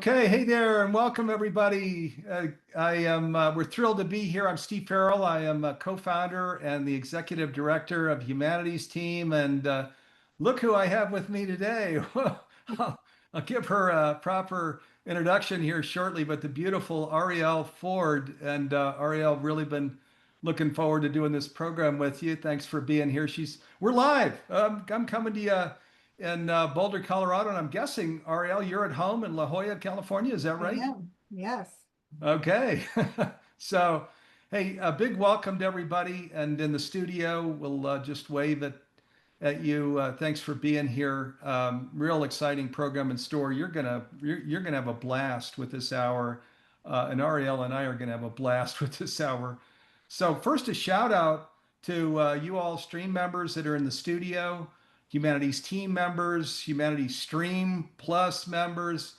Okay, hey there, and welcome everybody. We're thrilled to be here. I'm Steve Farrell. I am a co-founder and the executive director of Humanities Team. And look who I have with me today. I'll, I'll give her a proper introduction here shortly, but the beautiful Arielle Ford. And Arielle, really been looking forward to doing this program with you. Thanks for being here. We're live. I'm coming to you in Boulder, Colorado. And I'm guessing, Arielle, you're at home in La Jolla, California. Is that I right? am, yes. Okay. So, hey, a big welcome to everybody. And in the studio, we'll just wave at you. Thanks for being here. Real exciting program in store. You're gonna have a blast with this hour, and Arielle and I are gonna have a blast with this hour. So first, a shout out to you all stream members that are in the studio, Humanities team members, Humanities Stream Plus members,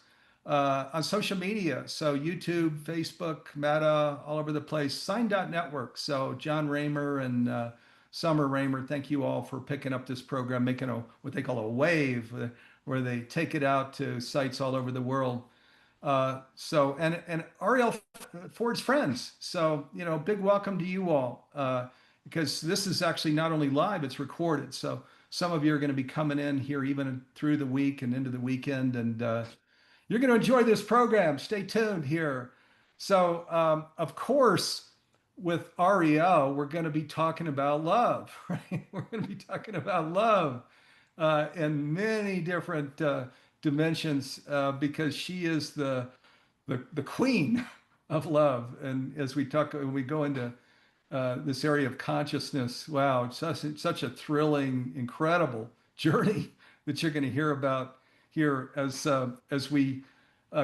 on social media. So YouTube, Facebook, Meta, all over the place. Sign.network. So John Raymer and Summer Raymer, thank you all for picking up this program, making what they call a wave, where they take it out to sites all over the world. And Arielle Ford's friends. So, big welcome to you all, because this is actually not only live, it's recorded. So some of you are going to be coming in here even through the week and into the weekend, and you're going to enjoy this program. Stay tuned here. So, of course, with Arielle, we're going to be talking about love, right? We're going to be talking about love in many different dimensions, because she is the queen of love. And as when we go into this area of consciousness, wow, it's such a thrilling, incredible journey that you're going to hear about here as we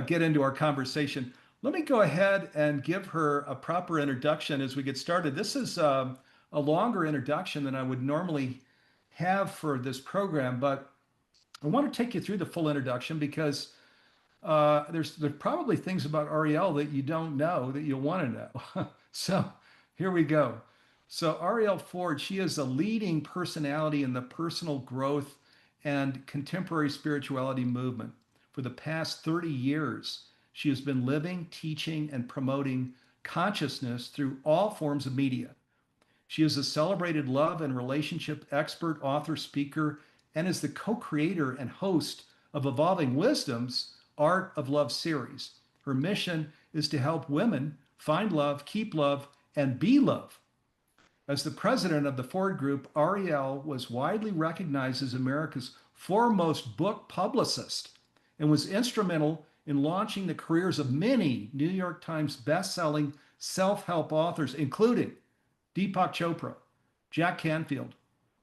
get into our conversation. Let me go ahead and give her a proper introduction as we get started. This is a longer introduction than I would normally have for this program, but I want to take you through the full introduction because there's probably things about Arielle that you don't know that you'll want to know. So here we go. So Arielle Ford, she is a leading personality in the personal growth and contemporary spirituality movement. For the past 30 years, she has been living, teaching, and promoting consciousness through all forms of media. She is a celebrated love and relationship expert, author, speaker, and is the co-creator and host of Evolving Wisdom's Art of Love series. Her mission is to help women find love, keep love, and be love. As the president of the Ford Group, Arielle was widely recognized as America's foremost book publicist and was instrumental in launching the careers of many New York Times best-selling self-help authors, including Deepak Chopra, Jack Canfield,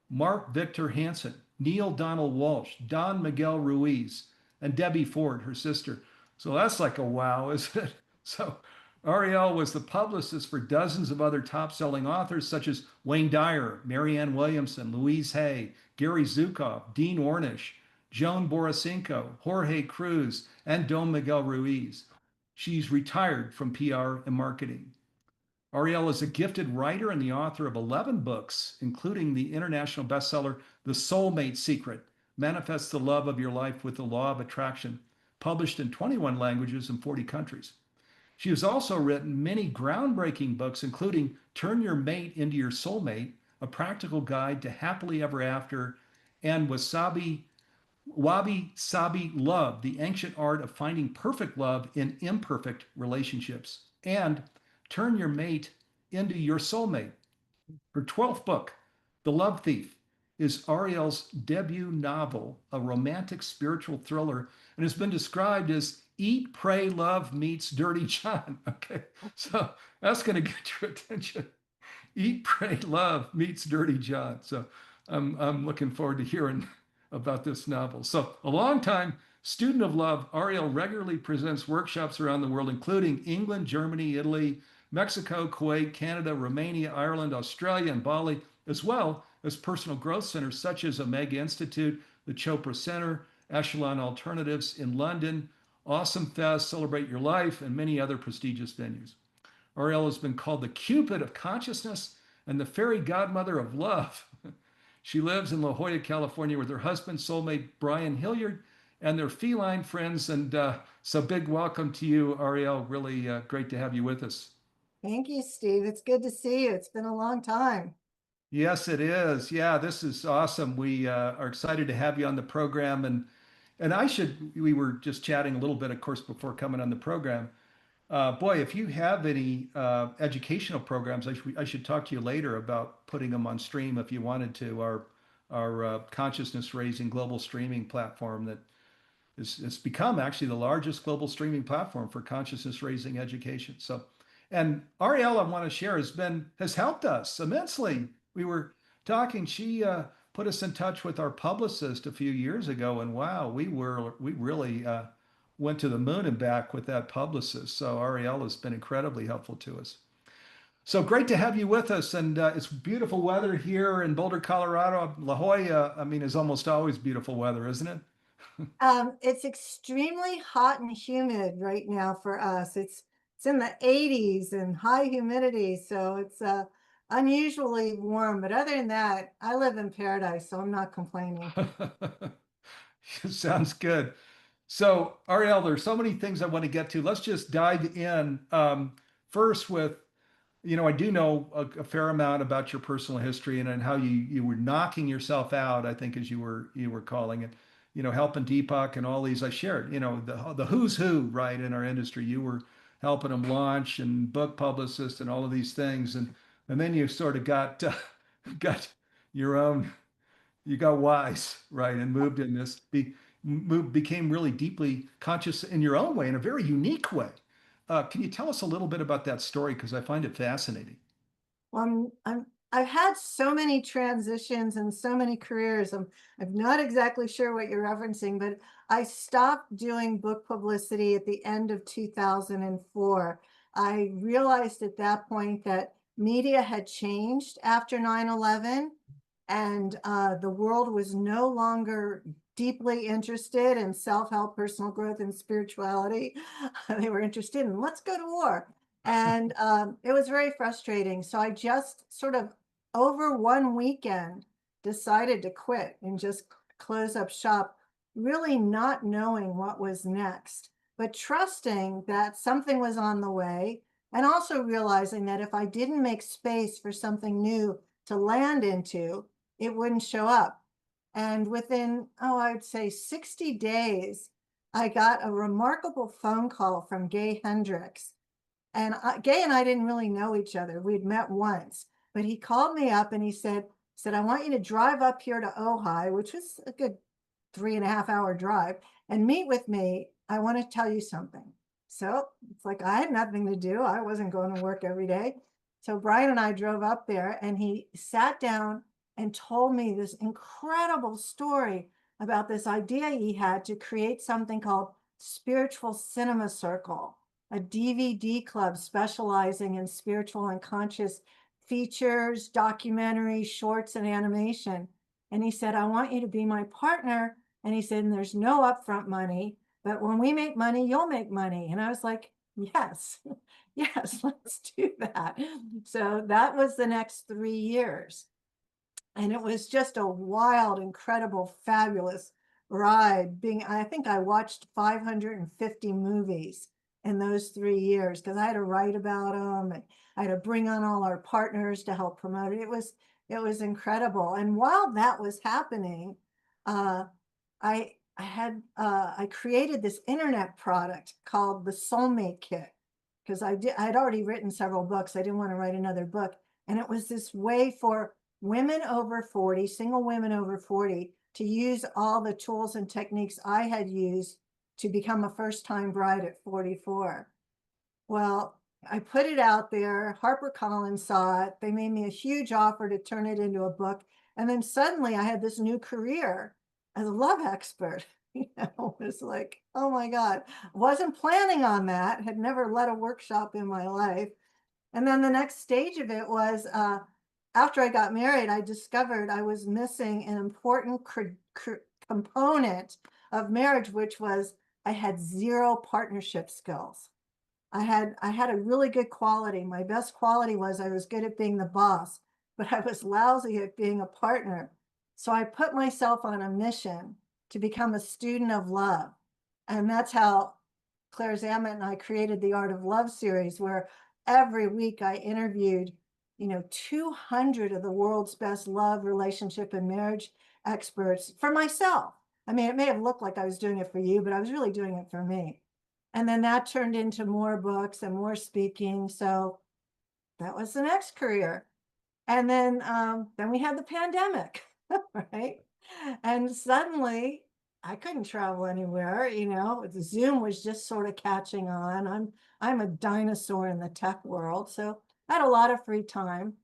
Mark Victor Hansen, Neil Donald Walsh, Don Miguel Ruiz, and Debbie Ford, her sister. So that's like a wow, isn't it? So Arielle was the publicist for dozens of other top-selling authors such as Wayne Dyer, Marianne Williamson, Louise Hay, Gary Zukav, Dean Ornish, Joan Borasinko, Jorge Cruz, and Don Miguel Ruiz. She's retired from PR and marketing. Arielle is a gifted writer and the author of 11 books, including the international bestseller, The Soulmate Secret, Manifest the Love of Your Life with the Law of Attraction, published in 21 languages and 40 countries. She has also written many groundbreaking books, including Turn Your Mate into Your Soulmate, A Practical Guide to Happily Ever After, and Wabi-Sabi Love, The Ancient Art of Finding Perfect Love in Imperfect Relationships, and Turn Your Mate into Your Soulmate. Her 12th book, The Love Thief, is Arielle's debut novel, a romantic spiritual thriller, and has been described as Eat, Pray, Love meets Dirty John. Okay, so that's going to get your attention. Eat, Pray, Love meets Dirty John. So I'm looking forward to hearing about this novel. So a longtime student of love, Arielle regularly presents workshops around the world, including England, Germany, Italy, Mexico, Kuwait, Canada, Romania, Ireland, Australia, and Bali, as well as personal growth centers such as Omega Institute, the Chopra Center, Echelon Alternatives in London, Awesome Fest, Celebrate Your Life, and many other prestigious venues. Arielle has been called the Cupid of Consciousness and the Fairy Godmother of Love. She lives in La Jolla, California with her husband, soulmate Brian Hilliard, and their feline friends. And so big welcome to you, Arielle. Really great to have you with us. Thank you, Steve. It's good to see you. It's been a long time. Yes, it is. Yeah, this is awesome. We are excited to have you on the program. And we were just chatting a little bit, of course, before coming on the program. Boy, if you have any educational programs, I should talk to you later about putting them on stream if you wanted to. Our consciousness raising global streaming platform that it's become actually the largest global streaming platform for consciousness raising education. So, and Arielle, I want to share, has helped us immensely. We were talking. She put us in touch with our publicist a few years ago, and wow, we really went to the moon and back with that publicist. So Arielle has been incredibly helpful to us. So great to have you with us, and it's beautiful weather here in Boulder, Colorado. La Jolla, I mean, is almost always beautiful weather, isn't it? It's extremely hot and humid right now for us. It's in the 80s and high humidity, so it's unusually warm. But other than that, I live in paradise, so I'm not complaining. Sounds good. So, Arielle, there's so many things I want to get to. Let's just dive in. First, I do know a fair amount about your personal history and how you were knocking yourself out, I think, as you were calling it. Helping Deepak and all these. I shared, the who's who, right, in our industry. You were helping them launch and book publicists and all of these things, and then you sort of got your own you got wise, right, and moved in became really deeply conscious in your own way, in a very unique way. Can you tell us a little bit about that story? Because I find it fascinating. I've had so many transitions and so many careers. I'm not exactly sure what you're referencing, but I stopped doing book publicity at the end of 2004. I realized at that point that media had changed after 9/11, and the world was no longer deeply interested in self-help, personal growth, and spirituality. They were interested in let's go to war. And it was very frustrating. So I just sort of over one weekend decided to quit and just close up shop, really not knowing what was next, but trusting that something was on the way, and also realizing that if I didn't make space for something new to land into, it wouldn't show up. And within, I'd say 60 days, I got a remarkable phone call from Gay Hendricks. And Gay and I didn't really know each other. We'd met once, but he called me up and he said, I want you to drive up here to Ojai, which was a good 3.5 hour drive, and meet with me. I want to tell you something. So it's like I had nothing to do. I wasn't going to work every day. So Brian and I drove up there and he sat down and told me this incredible story about this idea he had to create something called Spiritual Cinema Circle, a DVD club specializing in spiritual and conscious features, documentaries, shorts, and animation. And he said, I want you to be my partner. And he said, and there's no upfront money, but when we make money, you'll make money. And I was like, yes, yes, let's do that. So that was the next 3 years. And it was just a wild, incredible, fabulous ride. I think I watched 550 movies in those 3 years because I had to write about them and I had to bring on all our partners to help promote it. It was incredible. And while that was happening, uh, I created this internet product called the Soulmate Kit because I'd already written several books. I didn't want to write another book, and it was this way for women over 40, single women over 40, to use all the tools and techniques I had used to become a first-time bride at 44. Well, I put it out there. HarperCollins saw it. They made me a huge offer to turn it into a book. And then suddenly I had this new career as a love expert. It was like, oh my God, wasn't planning on that, had never led a workshop in my life. And then the next stage of it was after I got married, I discovered I was missing an important component of marriage, which was I had zero partnership skills. I had a really good quality. My best quality was I was good at being the boss, but I was lousy at being a partner. So I put myself on a mission to become a student of love. And that's how Claire Zammit and I created the Art of Love series, where every week I interviewed, 200 of the world's best love, relationship, and marriage experts for myself. I mean, it may have looked like I was doing it for you, but I was really doing it for me. And then that turned into more books and more speaking. So that was the next career. And then we had the pandemic, right? And suddenly I couldn't travel anywhere, the Zoom was just sort of catching on. I'm a dinosaur in the tech world, so I had a lot of free time.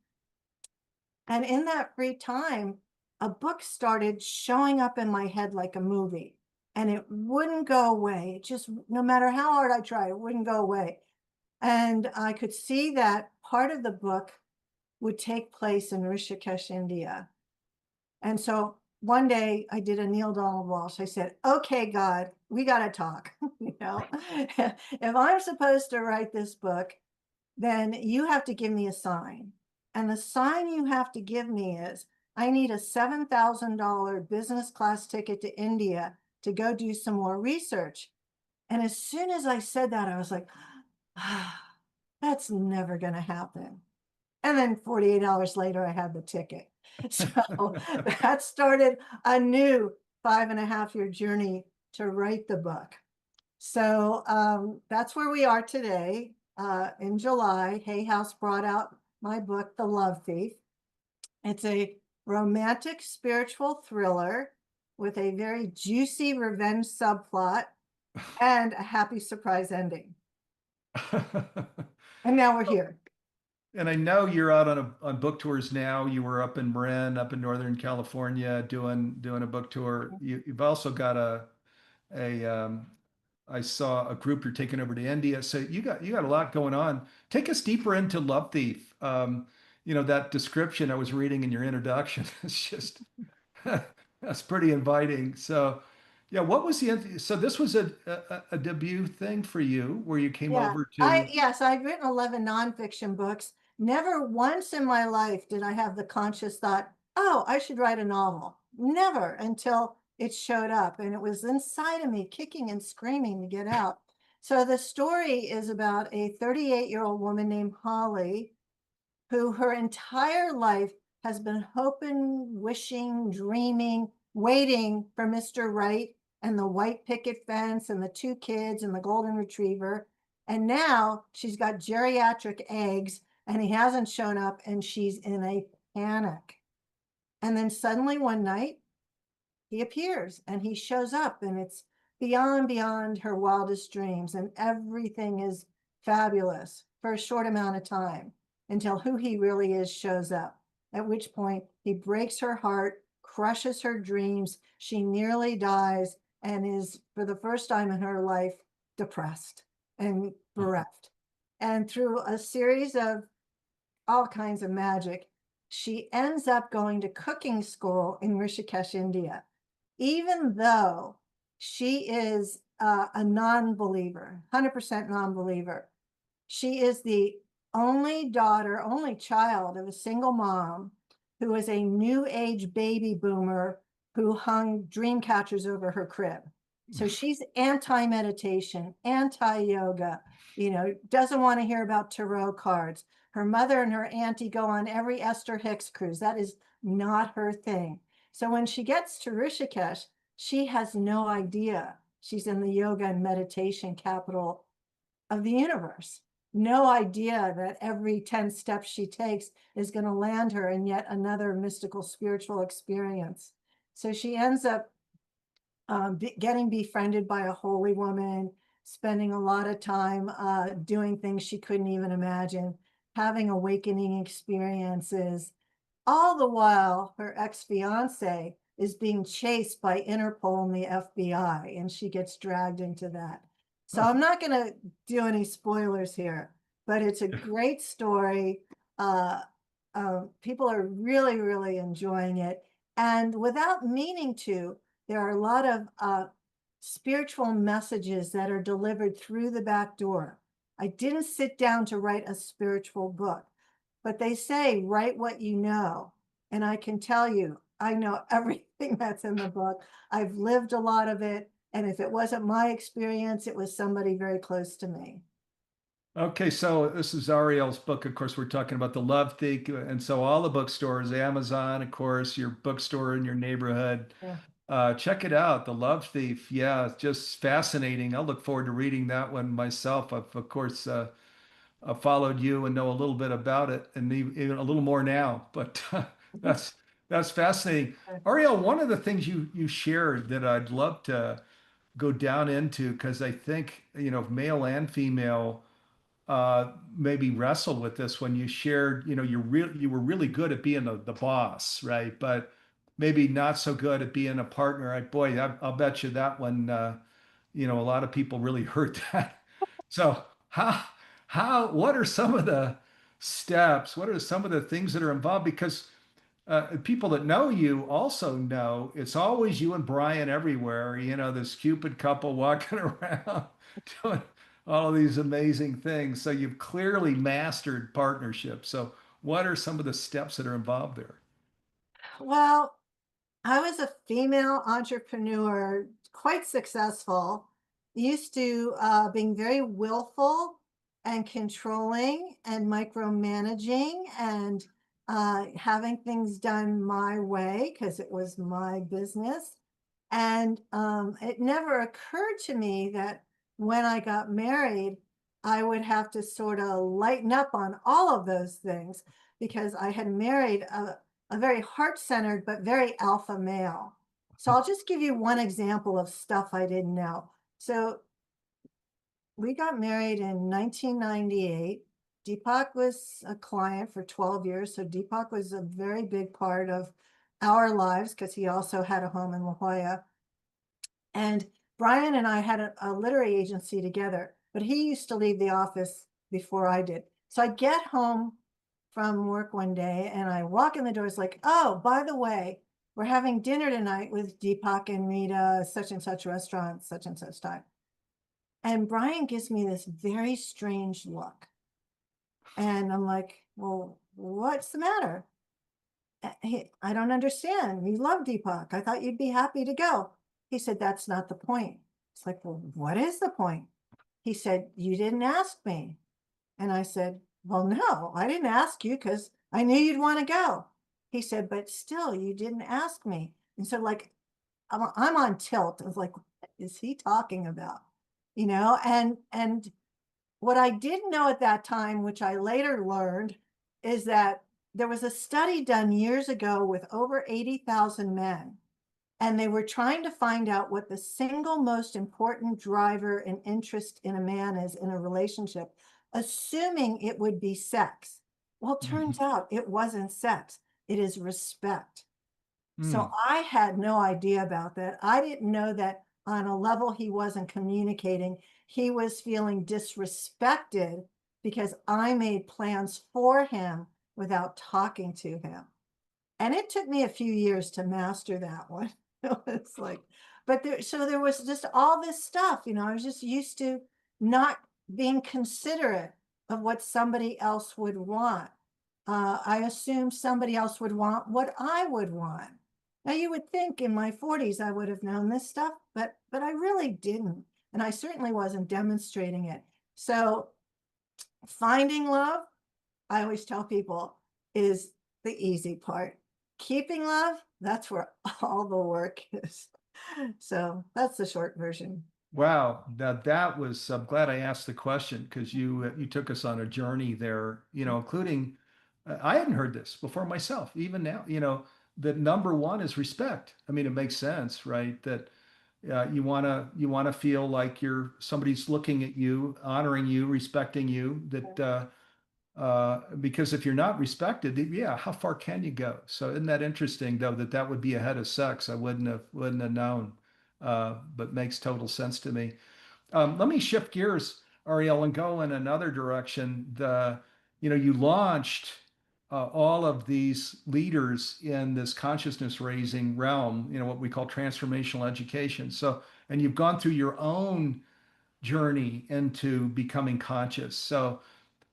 And in that free time, a book started showing up in my head like a movie, and it wouldn't go away. It just, no matter how hard I tried, it wouldn't go away. And I could see that part of the book would take place in Rishikesh, India. And so one day I did a Neil Donald Walsh. I said, okay, God, we got to talk. If I'm supposed to write this book, then you have to give me a sign. And the sign you have to give me is I need a $7,000 business class ticket to India to go do some more research. And as soon as I said that, I was like, that's never going to happen. And then 48 hours later, I had the ticket. So that started a new 5.5-year journey to write the book. So that's where we are today. In July, Hay House brought out my book, The Love Thief. It's a romantic spiritual thriller with a very juicy revenge subplot and a happy surprise ending. And now we're here. And I know you're out on book tours now. You were up in Marin, up in Northern California, doing a book tour. You've also got a I saw a group you're taking over to India. So you got a lot going on. Take us deeper into Love Thief. That description I was reading in your introduction is just that's pretty inviting. So yeah, what was so this was a debut thing for you where you came Yeah, over to yes, I've written 11 nonfiction books. Never once in my life did I have the conscious thought, oh, I should write a novel. Never until it showed up, and it was inside of me, kicking and screaming to get out. So the story is about a 38-year-old woman named Holly, who her entire life has been hoping, wishing, dreaming, waiting for Mr. Right and the white picket fence and the 2 kids and the golden retriever. And now she's got geriatric eggs and he hasn't shown up, and she's in a panic. And then suddenly one night he appears and he shows up, and it's beyond her wildest dreams, and everything is fabulous for a short amount of time until who he really is shows up, at which point he breaks her heart, crushes her dreams, she nearly dies, and is, for the first time in her life, depressed and bereft. And through a series of all kinds of magic, she ends up going to cooking school in Rishikesh, India, even though she is a non-believer, 100% non-believer. She is the only child of a single mom who is a new age baby boomer who hung dream catchers over her crib. So she's anti-meditation, anti-yoga, doesn't want to hear about tarot cards. Her mother and her auntie go on every Esther Hicks cruise. That is not her thing. So when she gets to Rishikesh, she has no idea she's in the yoga and meditation capital of the universe. No idea that every 10 steps she takes is going to land her in yet another mystical spiritual experience. So she ends up getting befriended by a holy woman, spending a lot of time doing things she couldn't even imagine, having awakening experiences. All the while, her ex-fiance is being chased by Interpol and the FBI, and she gets dragged into that. So I'm not going to do any spoilers here, but it's a great story. People are really, really enjoying it. And without meaning to, there are a lot of spiritual messages that are delivered through the back door. I didn't sit down to write a spiritual book, but they say, write what you know. And I can tell you, I know everything that's in the book. I've lived a lot of it. And if it wasn't my experience, it was somebody very close to me. Okay, so this is Arielle's book. Of course, we're talking about The Love Thief. And so all the bookstores, Amazon, of course, your bookstore in your neighborhood, Yeah. check it out. The Love Thief. Yeah, it's just fascinating. I'll look forward to reading that one myself. I've, of course, followed you and know a little bit about it and even a little more now, but that's that's fascinating. Arielle, one of the things you shared that I'd love to go down into, because I think, male and female maybe wrestle with this when you shared, you were really good at being the boss, right? But maybe not so good at being a partner. Boy, I'll bet you that one, a lot of people really heard that. So what are some of the steps? What are some of the things that are involved? Because people that know you also know it's always you and Brian everywhere. This Cupid couple walking around doing all of these amazing things. So you've clearly mastered partnership. So what are some of the steps that are involved there? Well, I was a female entrepreneur, quite successful, used to being very willful and controlling and micromanaging and having things done my way because it was my business. And it never occurred to me that when I got married, I would have to sort of lighten up on all of those things because I had married a very heart-centered but very alpha male. So I'll just give you one example of stuff I didn't know. So we got married in 1998. Deepak was a client for 12 years. So Deepak was a very big part of our lives because he also had a home in La Jolla. And Brian and I had a literary agency together, but he used to leave the office before I did. So I get home from work one day and I walk in the door. It's like, oh, by the way, we're having dinner tonight with Deepak and Rita, such and such restaurant, such and such time. And Brian gives me this very strange look. And I'm like, well, what's the matter? I don't understand. You love Deepak. I thought you'd be happy to go. He said, that's not the point. It's like, well, what is the point? He said, you didn't ask me. And I said, well, no, I didn't ask you because I knew you'd want to go. He said, but still, you didn't ask me. And so, like, I'm on tilt. I was like, what is he talking about? And what I didn't know at that time, which I later learned, is that there was a study done years ago with over 80,000 men, and they were trying to find out what the single most important driver and interest in a man is in a relationship, assuming it would be sex. Well, it turns out it wasn't sex, it is respect. So Hmm. I had no idea about that. I didn't know that on a level he wasn't communicating, he was feeling disrespected because I made plans for him without talking to him. And it took me a few years to master that one. It's like, but there was just all this stuff, I was just used to not being considerate of what somebody else would want. I assumed somebody else would want what I would want. Now you would think in my 40s I would have known this stuff, but I really didn't. And I certainly wasn't demonstrating it. So finding love, I always tell people, is the easy part. Keeping love, that's where all the work is. So that's the short version. Wow, that was. I'm glad I asked the question because you took us on a journey there. Including I hadn't heard this before myself. Even now, that number one is respect. I mean, it makes sense, right? That you wanna feel like somebody's looking at you, honoring you, respecting you. Because if you're not respected, yeah, how far can you go? So isn't that interesting though that would be ahead of sex? I wouldn't have known, but makes total sense to me. Let me shift gears, Arielle, and go in another direction. You launched all of these leaders in this consciousness raising realm, what we call transformational education. So, and you've gone through your own journey into becoming conscious. So,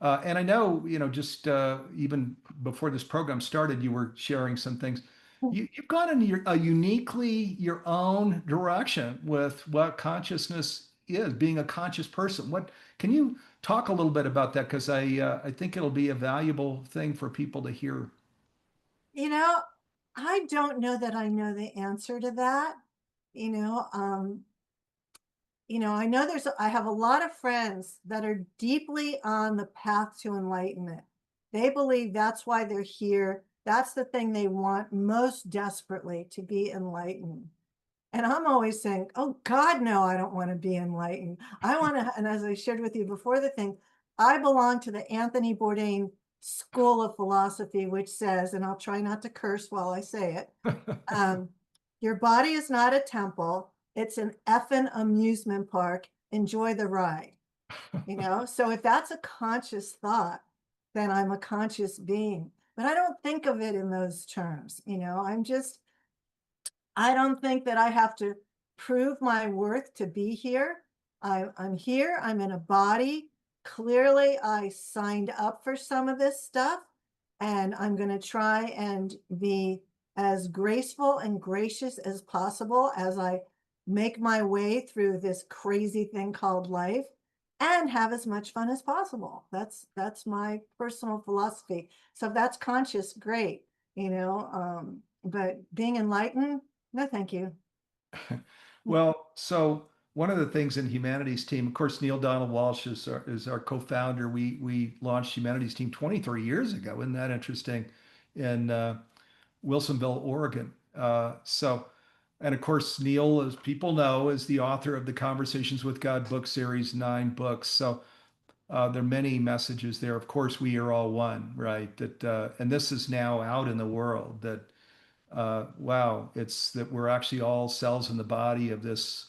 and I know, just even before this program started, you were sharing some things. you've gone in a uniquely your own direction with what consciousness is, being a conscious person. What can you talk a little bit about that? Because I think it'll be a valuable thing for people to hear. You know, I don't know that I know the answer to that. You know, I know I have a lot of friends that are deeply on the path to enlightenment. They believe that's why they're here. That's the thing they want most desperately, to be enlightened. And I'm always saying, oh God, no, I don't want to be enlightened. I want to, and as I shared with you before the thing, I belong to the Anthony Bourdain school of philosophy, which says, and I'll try not to curse while I say it, um, your body is not a temple. It's an effing amusement park. Enjoy the ride. So if that's a conscious thought, then I'm a conscious being. But I don't think of it in those terms. I don't think that I have to prove my worth to be here. I'm here, I'm in a body. Clearly, I signed up for some of this stuff, and I'm going to try and be as graceful and gracious as possible as I make my way through this crazy thing called life, and have as much fun as possible. That's my personal philosophy. So if that's conscious, great, but being enlightened, no, thank you. Well, so one of the things in Humanities Team, of course, Neil Donald Walsh is our co-founder. We launched Humanities Team 23 years ago. Isn't that interesting? In Wilsonville, Oregon. And of course, Neil, as people know, is the author of the Conversations with God book series, 9 books. So there are many messages there. Of course, we are all one, right? That and this is now out in the world that wow, it's that we're actually all cells in the body of this,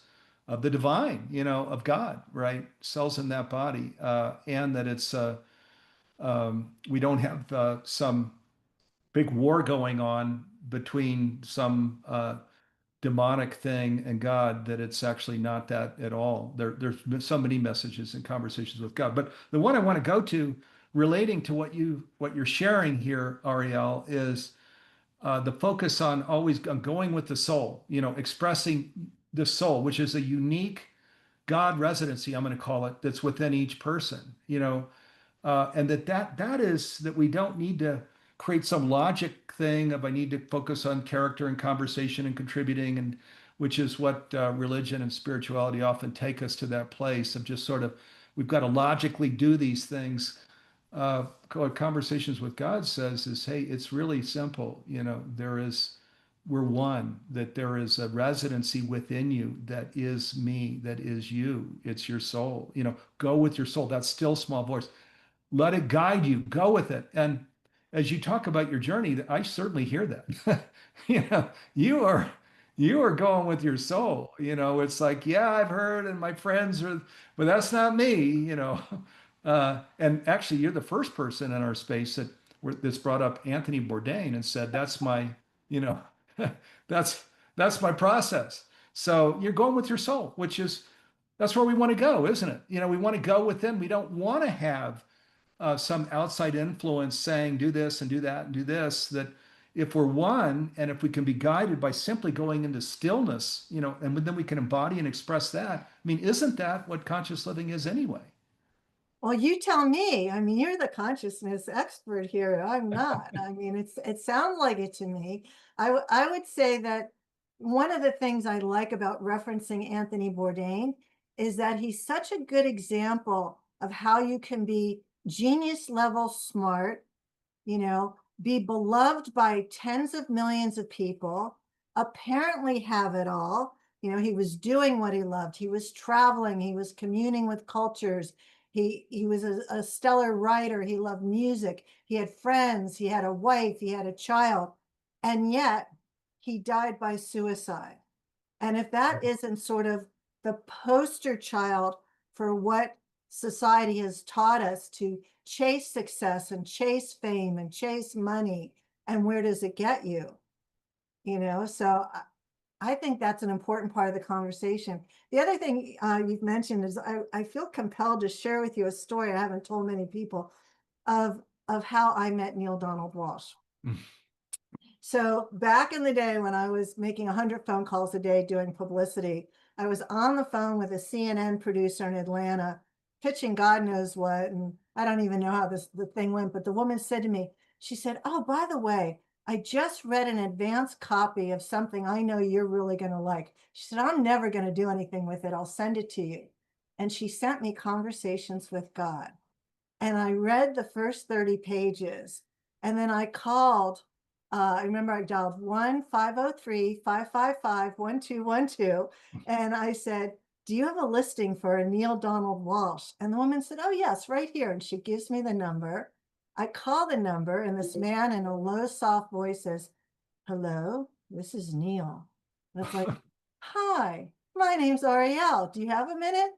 of the divine, of God, right? Cells in that body, and that it's we don't have some big war going on between some demonic thing and God. That it's actually not that at all. There's been so many messages and conversations with God, but the one I want to go to, relating to what you're sharing here, Arielle, is the focus on always on going with the soul, expressing the soul, which is a unique God residency, I'm going to call it, that's within each person, and that is that we don't need to create some logic thing of I need to focus on character and conversation and contributing, and which is what religion and spirituality often take us to, that place of just sort of we've got to logically do these things. What Conversations with God says is, hey, it's really simple. We're one, that there is a residency within you that is me, that is you. It's your soul. Go with your soul, that still small voice. Let it guide you. Go with it. And as you talk about your journey, I certainly hear that. you know, you are you are going with your soul. It's like, yeah, I've heard, and my friends are, but that's not me. And actually, you're the first person in our space that's brought up Anthony Bourdain and said, "That's my, you know, that's that's my process." So you're going with your soul, which is that's where we want to go, isn't it? We want to go within. We don't want to have some outside influence saying, "Do this and do that and do this." That if we're one, and if we can be guided by simply going into stillness, and then we can embody and express that. I mean, isn't that what conscious living is anyway? Well, you tell me. I mean, you're the consciousness expert here. I'm not. I mean, it sounds like it to me. I would say that one of the things I like about referencing Anthony Bourdain is that he's such a good example of how you can be genius level smart, be beloved by tens of millions of people, apparently have it all. He was doing what he loved. He was traveling. He was communing with cultures. He was a stellar writer. He loved music. He had friends. He had a wife. He had a child. And yet he died by suicide. And if that isn't sort of the poster child for what society has taught us to chase success and chase fame and chase money, and where does it get you? So I think that's an important part of the conversation. The other thing you've mentioned is I feel compelled to share with you a story I haven't told many people of how I met Neil Donald Walsh. So back in the day when I was making 100 phone calls a day doing publicity, I was on the phone with a CNN producer in Atlanta pitching God knows what. And I don't even know how the thing went, but the woman said to me, she said, "Oh, by the way, I just read an advanced copy of something I know you're really going to like." She said, "I'm never going to do anything with it. I'll send it to you." And she sent me Conversations with God. And I read the first 30 pages, and then I called, I remember I dialed 1-503-555-1212, and I said, "Do you have a listing for a Neil Donald Walsh?" And the woman said, "Oh, yes, right here." And she gives me the number. I call the number, and this man in a low, soft voice says, "Hello, this is Neil." And it's like, "Hi, my name's Arielle. Do you have a minute?"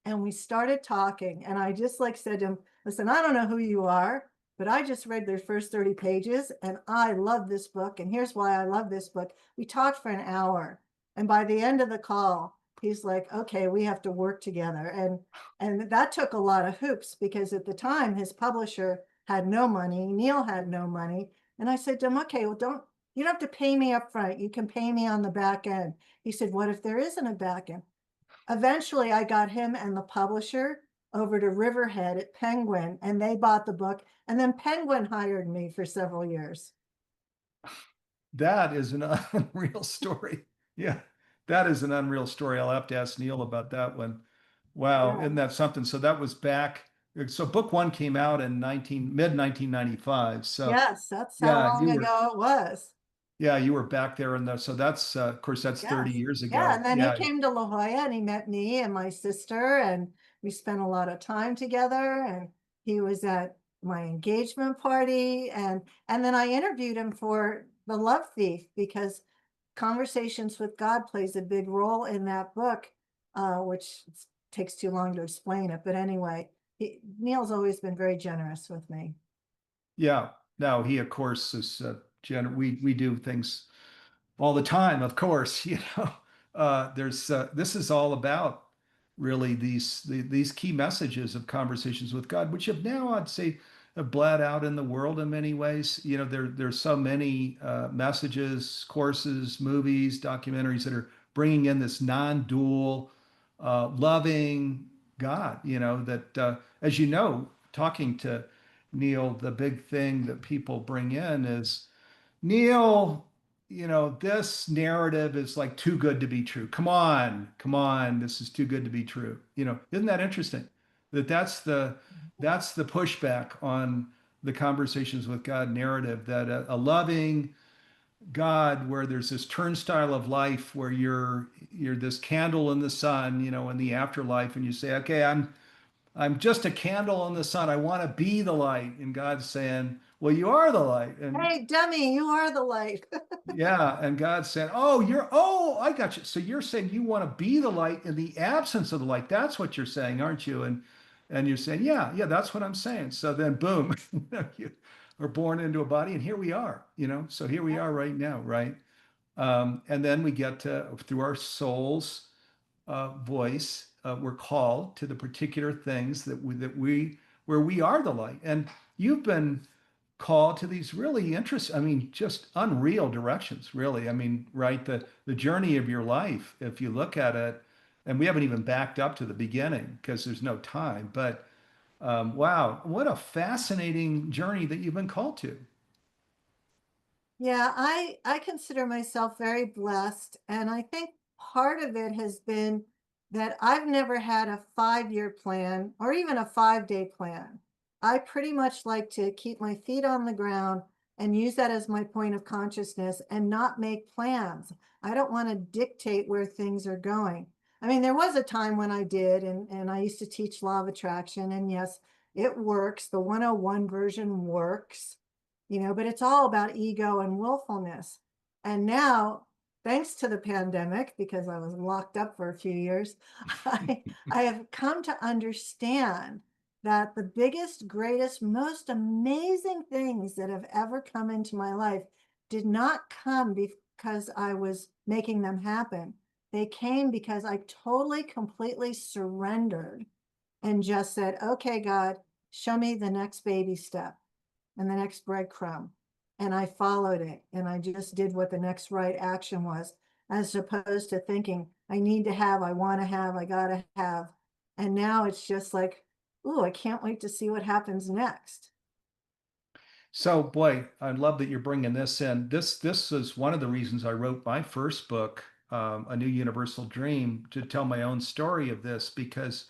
And we started talking, and I just like said to him, "Listen, I don't know who you are, but I just read the first 30 pages and I love this book. And here's why I love this book." We talked for an hour. And by the end of the call, he's like, "Okay, we have to work together." And that took a lot of hoops because at the time his publisher had no money, Neil had no money. And I said to him, "Okay, well, you don't have to pay me up front. You can pay me on the back end." He said, "What if there isn't a back end?" Eventually, I got him and the publisher over to Riverhead at Penguin, and they bought the book, and then Penguin hired me for several years. That is an unreal story. Yeah, that is an unreal story. I'll have to ask Neil about that one. Wow, Yeah. isn't that something? So that was back. So book one came out in 19 mid 1995. So Yes, that's how yeah, long ago it was. you were back there in the, so that's of course that's 30 Yes. years Yeah, ago. and then he Yeah, came to La Jolla and he met me and my sister, and we spent a lot of time together, and he was at my engagement party, and then I interviewed him for The Love Thief because Conversations with God plays a big role in that book, which takes too long to explain it. But anyway, Neil's always been very generous with me. yeah. Now he of course is we do things all the time, of course. There's this is all about really these key messages of Conversations with God, which have now, I'd say, have bled out in the world in many ways. There's so many messages, courses, movies, documentaries that are bringing in this non-dual, loving God. That as you know, talking to Neil, the big thing that people bring in is, Neil, this narrative is like too good to be true. Come on, this is too good to be true. Isn't that interesting? That's the pushback on the Conversations with God narrative, that a loving God where there's this turnstile of life where you're this candle in the sun, in the afterlife, and you say, okay, I'm just a candle in the sun. I want to be the light. And God's saying, well, you are the light. And Hey, dummy, you are the light. yeah, and God said, I got you. So you're saying you want to be the light in the absence of the light. That's what you're saying, aren't you? And you're saying, yeah, that's what I'm saying. So then boom, you are born into a body, and here we are, So here we are right now, right? And then we get to, through our souls voice, we're called to the particular things where we are the light. And you've been called to these really interesting, I mean, just unreal directions, really. I mean, right, the journey of your life, if you look at it, and we haven't even backed up to the beginning because there's no time, but wow, what a fascinating journey that you've been called to. Yeah, I consider myself very blessed, and I think part of it has been that I've never had a 5-year plan or even a 5-day plan. I pretty much like to keep my feet on the ground and use that as my point of consciousness and not make plans. I don't want to dictate where things are going. I mean, there was a time when I did, and I used to teach law of attraction, and yes, it works. The 101 version works, but it's all about ego and willfulness. And now, thanks to the pandemic, because I was locked up for a few years, I have come to understand that the biggest, greatest, most amazing things that have ever come into my life did not come because I was making them happen. They came because I totally, completely surrendered and just said, "Okay, God, show me the next baby step and the next breadcrumb." and I followed it, and I just did what the next right action was, as opposed to thinking, I need to have, I want to have, I gotta have. And now it's just like, ooh, I can't wait to see what happens next. So, boy, I love that you're bringing this in. This is one of the reasons I wrote my first book, A New Universal Dream, to tell my own story of this, because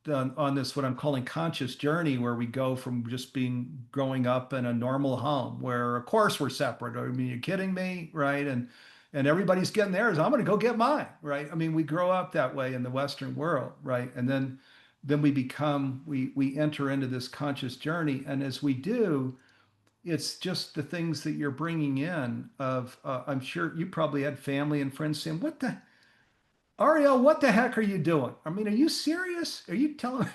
on this what I'm calling conscious journey, where we go from just being growing up in a normal home, where of course we're separate. I mean, you're kidding me, right? And everybody's getting theirs. I'm going to go get mine, right? I mean, we grow up that way in the Western world, right? And then we enter into this conscious journey, and as we do, it's just the things that you're bringing in of I'm sure you probably had family and friends saying, what the Arielle, what the heck are you doing? I mean, are you serious? Are you telling,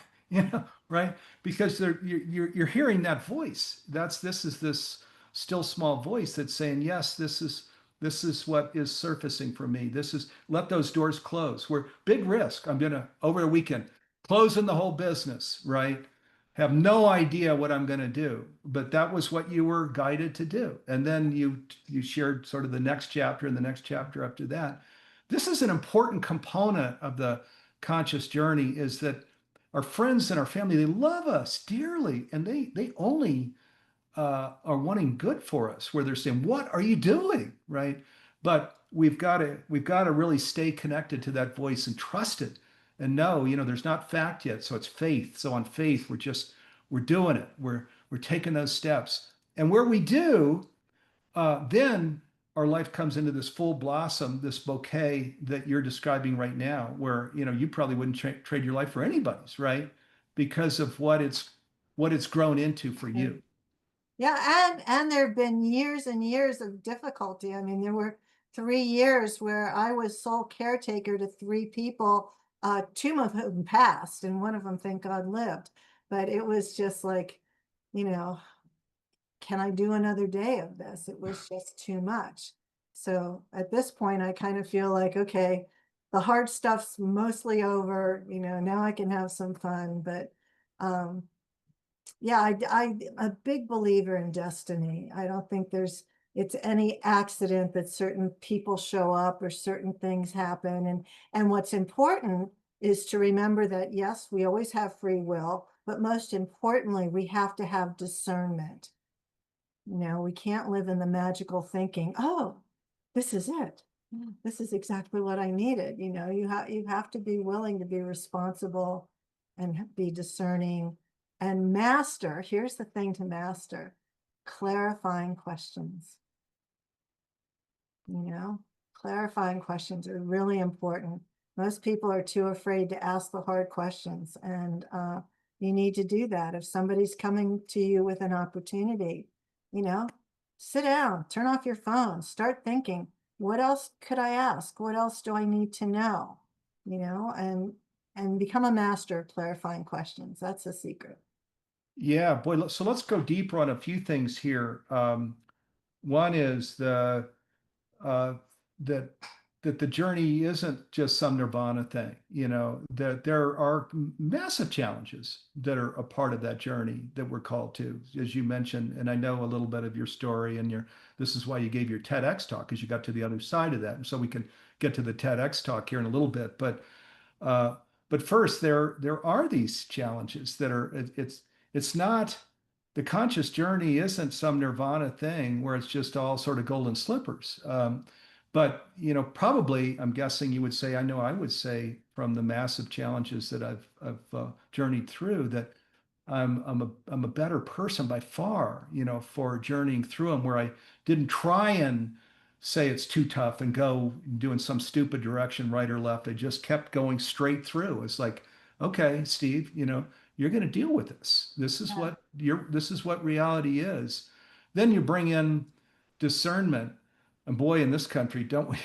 right? Because you're hearing that voice. This is this still small voice that's saying, yes, this is what is surfacing for me. This is let those doors close. We're big risk. I'm gonna over the weekend closing the whole business, right? Have no idea what I'm gonna do. But that was what you were guided to do. And then you shared sort of the next chapter and the next chapter after that. This is an important component of the conscious journey, is that our friends and our family, they love us dearly, and they only are wanting good for us, where they're saying, what are you doing, right? But we've got to really stay connected to that voice and trust it, and know, there's not fact yet, so it's faith. So on faith, we're doing it, we're taking those steps, and where we do, then our life comes into this full blossom, this bouquet that you're describing right now, where you probably wouldn't trade your life for anybody's, right? Because of what it's grown into for you. Yeah, and there have been years and years of difficulty. I mean, there were 3 years where I was sole caretaker to three people, two of whom passed, and one of them, thank God, lived. But it was just like, you know, can I do another day of this? It was just too much. So at this point, I kind of feel like, okay, the hard stuff's mostly over, now I can have some fun. But um, yeah, I'm a big believer in destiny. I don't think it's any accident that certain people show up or certain things happen. And what's important is to remember that, yes, we always have free will, but most importantly, we have to have discernment. We can't live in the magical thinking, oh, this is it. This is exactly what I needed. You have to be willing to be responsible and be discerning and master. Here's the thing to master: clarifying questions. You know, clarifying questions are really important. Most people are too afraid to ask the hard questions, and you need to do that. If somebody's coming to you with an opportunity, you know, sit down, turn off your phone, start thinking, what else could I ask? What else do I need to know? And become a master of clarifying questions. That's a secret. Yeah, boy. So let's go deeper on a few things here. One is uh, that that the journey isn't just some nirvana thing, that there are massive challenges that are a part of that journey that we're called to, as you mentioned. And I know a little bit of your story, and this is why you gave your TEDx talk, because you got to the other side of that. And so we can get to the TEDx talk here in a little bit. Uh, but first, there are these challenges that are it's not the conscious journey isn't some nirvana thing where it's just all sort of golden slippers. But probably I'm guessing you would say, I know I would say, from the massive challenges that I've journeyed through, that I'm a better person by far, for journeying through them, where I didn't try and say it's too tough and go doing some stupid direction, right or left. I just kept going straight through. It's like, okay, Steve, you're going to deal with this. Yeah. This is what reality is. Then you bring in discernment. And boy, in this country, don't we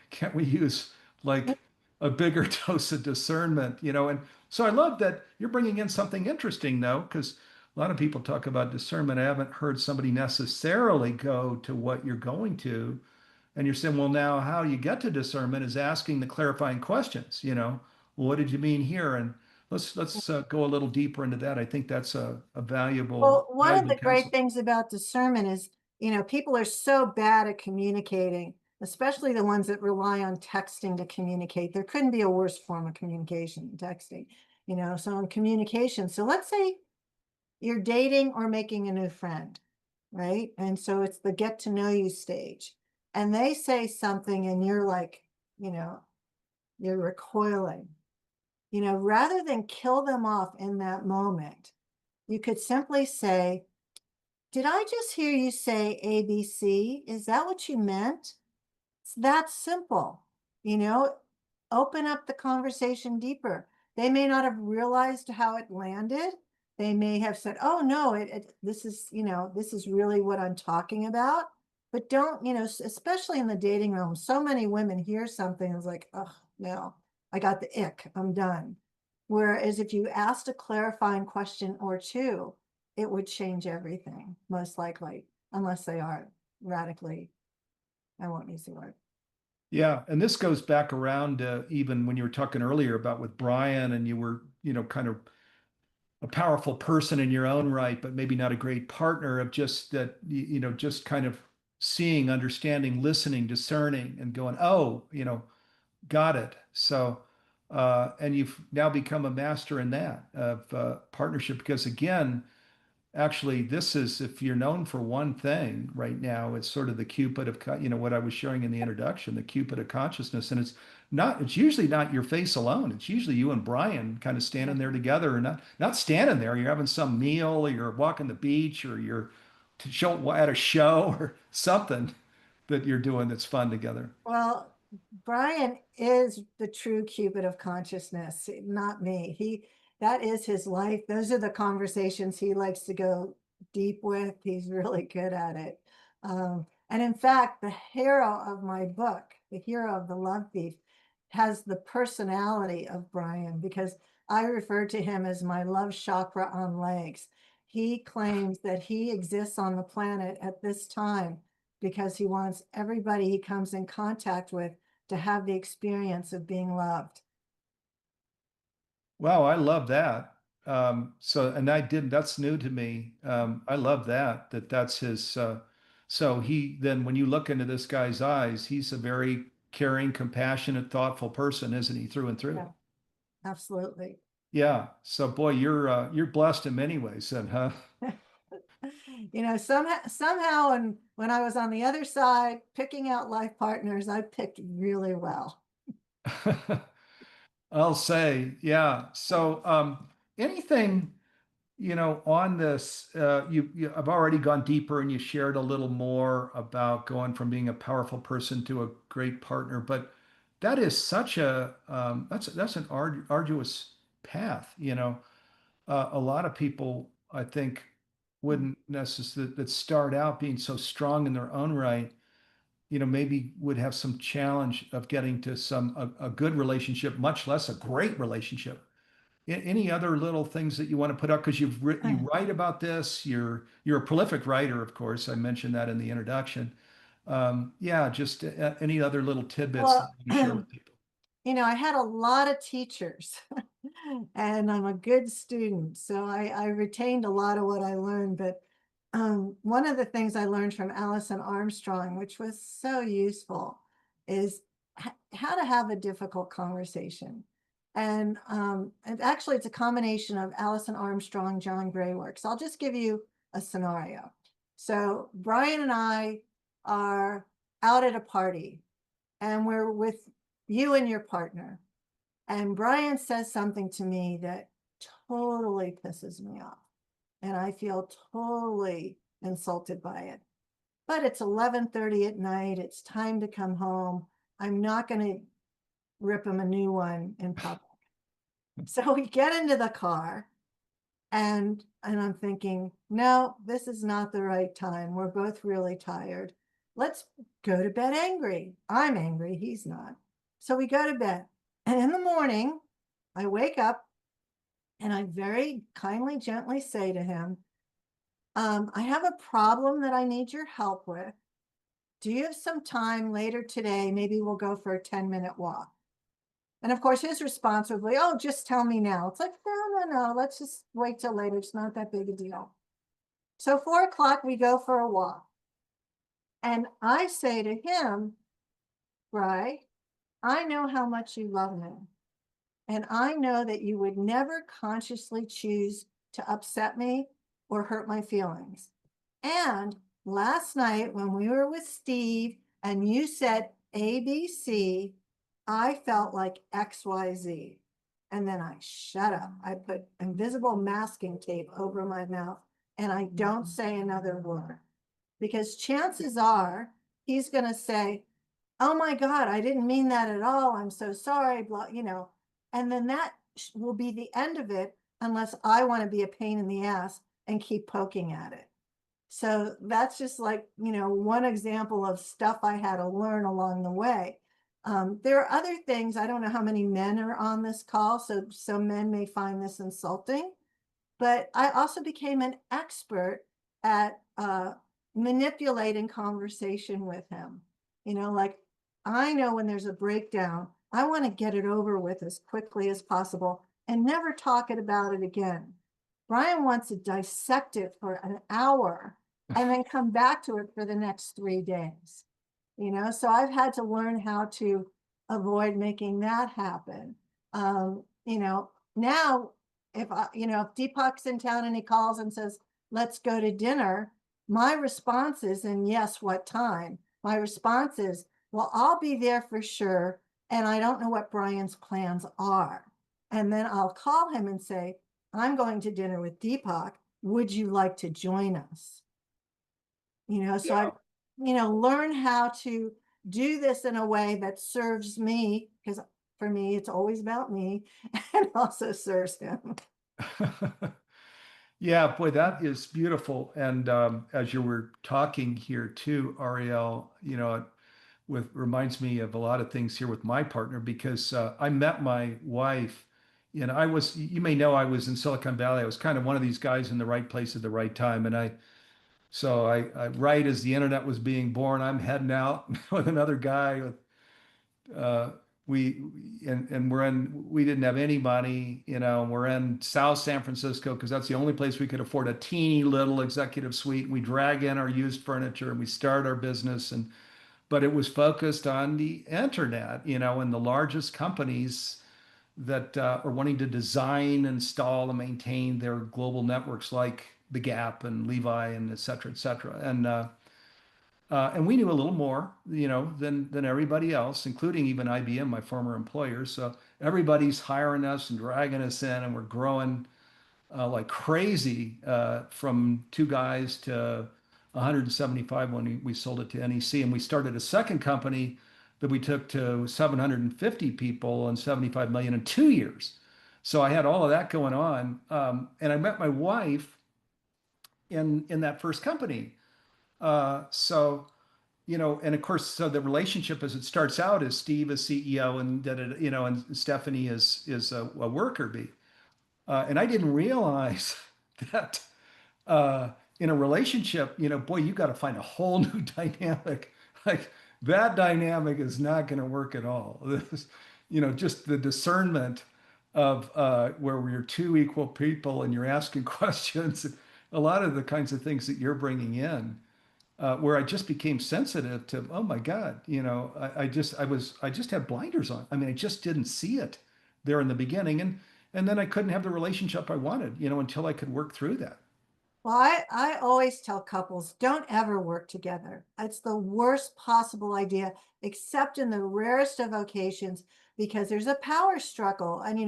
can't we use like a bigger dose of discernment, And so I love that you're bringing in something interesting, though, because a lot of people talk about discernment. I haven't heard somebody necessarily go to what you're going to. And you're saying, well, now how you get to discernment is asking the clarifying questions, well, what did you mean here? And let's go a little deeper into that. I think that's a valuable Well, one of valuable the great counsel. things about discernment is people are so bad at communicating, especially the ones that rely on texting to communicate. There couldn't be a worse form of communication than texting, so in communication. So let's say you're dating or making a new friend, right? And so it's the get to know you stage. And they say something and you're like, you know, you're recoiling. Rather than kill them off in that moment, you could simply say, did I just hear you say ABC? Is that what you meant? It's that simple, you know, open up the conversation deeper. They may not have realized how it landed. They may have said, oh no, this is, this is really what I'm talking about. But don't, especially in the dating room, so many women hear something and it's like, oh no, I got the ick, I'm done. Whereas if you asked a clarifying question or two, it would change everything, most likely, unless they are radically, I won't use the word. Yeah, and this goes back around even when you were talking earlier about with Brian, and you were, kind of a powerful person in your own right, but maybe not a great partner, of just that, just kind of seeing, understanding, listening, discerning, and going, oh, got it. So, and you've now become a master in that of partnership, because again, actually, this is, if you're known for one thing right now, it's sort of the Cupid of, what I was showing in the introduction, the Cupid of consciousness. And it's usually not your face alone. It's usually you and Brian kind of standing there together, and not standing there. You're having some meal, or you're walking the beach, or you're to show at a show or something that you're doing that's fun together. Well, Brian is the true Cupid of consciousness, not me. That is his life. Those are the conversations he likes to go deep with. He's really good at it. And in fact, the hero of my book, the hero of The Love Thief, has the personality of Brian, because I refer to him as my love chakra on legs. He claims that he exists on the planet at this time because he wants everybody he comes in contact with to have the experience of being loved. Wow, I love that. And that's new to me. I love that's his, so then when you look into this guy's eyes, he's a very caring, compassionate, thoughtful person, isn't he, through and through? Yeah, absolutely. Yeah. So boy, you're blessed in many ways then, huh? Somehow, and when I was on the other side picking out life partners, I picked really well. I'll say, yeah. So, anything, on this, I've already gone deeper, and you shared a little more about going from being a powerful person to a great partner, but that is such that's an arduous path, a lot of people, I think, wouldn't necessarily, that start out being so strong in their own right, maybe would have some challenge of getting to a good relationship, much less a great relationship. Any other little things that you want to put up? Because you write about this. You're a prolific writer, of course. I mentioned that in the introduction. Yeah, just any other little tidbits that Well, you share with people. I had a lot of teachers and I'm a good student. So I retained a lot of what I learned. But one of the things I learned from Alison Armstrong, which was so useful, is how to have a difficult conversation. And actually, it's a combination of Alison Armstrong, John Gray works. I'll just give you a scenario. So Brian and I are out at a party, and we're with you and your partner. And Brian says something to me that totally pisses me off. And I feel totally insulted by it. But it's 11:30 at night. It's time to come home. I'm not going to rip him a new one in public. So we get into the car, and I'm thinking, no, this is not the right time. We're both really tired. Let's go to bed angry. I'm angry. He's not. So we go to bed. And in the morning, I wake up and I very kindly, gently say to him, I have a problem that I need your help with. Do you have some time later today? Maybe we'll go for a 10-minute walk. And of course, his response would be, oh, just tell me now. It's like, no, let's just wait till later. It's not that big a deal. So 4 o'clock, we go for a walk. And I say to him, Bry, I know how much you love me. And I know that you would never consciously choose to upset me or hurt my feelings. And last night, when we were with Steve and you said ABC, I felt like XYZ. And then I shut up. I put invisible masking tape over my mouth and I don't say another word because chances are he's going to say, oh my God, I didn't mean that at all. I'm so sorry, blah, and then that will be the end of it unless I want to be a pain in the ass and keep poking at it. So that's just like, one example of stuff I had to learn along the way. There are other things. I don't know how many men are on this call, so some men may find this insulting, but I also became an expert at manipulating conversation with him. Like I know when there's a breakdown, I want to get it over with as quickly as possible and never talk about it again. Brian wants to dissect it for an hour and then come back to it for the next 3 days. So I've had to learn how to avoid making that happen. Now if if Deepak's in town and he calls and says, let's go to dinner, my response is, and yes, what time? My response is, well, I'll be there for sure. And I don't know what Brian's plans are. And then I'll call him and say, I'm going to dinner with Deepak. Would you like to join us? So I, learn how to do this in a way that serves me, because for me, it's always about me and also serves him. Yeah, boy, that is beautiful. And as you were talking here too, Arielle, it reminds me of a lot of things here with my partner because I met my wife. You may know I was in Silicon Valley. I was kind of one of these guys in the right place at the right time. Right as the internet was being born, I'm heading out with another guy with uh, we didn't have any money, we're in South San Francisco because that's the only place we could afford a teeny little executive suite. We drag in our used furniture and we start our business, but it was focused on the internet, and the largest companies that are wanting to design, install, and maintain their global networks like the Gap and Levi and et cetera, et cetera. And we knew a little more, than everybody else, including even IBM, my former employer. So everybody's hiring us and dragging us in, and we're growing like crazy from 2 guys to 175 when we sold it to NEC. And we started a second company that we took to 750 people and 75 million in 2 years. So I had all of that going on. And I met my wife in that first company. So and of course, so the relationship as it starts out is Steve is CEO and and Stephanie is a worker bee. And I didn't realize that in a relationship, boy, you got to find a whole new dynamic. Like that dynamic is not going to work at all. This, just the discernment of where we're two equal people and you're asking questions, a lot of the kinds of things that you're bringing in where I just became sensitive to, oh my God, I just had blinders on. I mean, I just didn't see it there in the beginning. And then I couldn't have the relationship I wanted, until I could work through that. Well, I always tell couples, don't ever work together. It's the worst possible idea, except in the rarest of occasions, because there's a power struggle. And,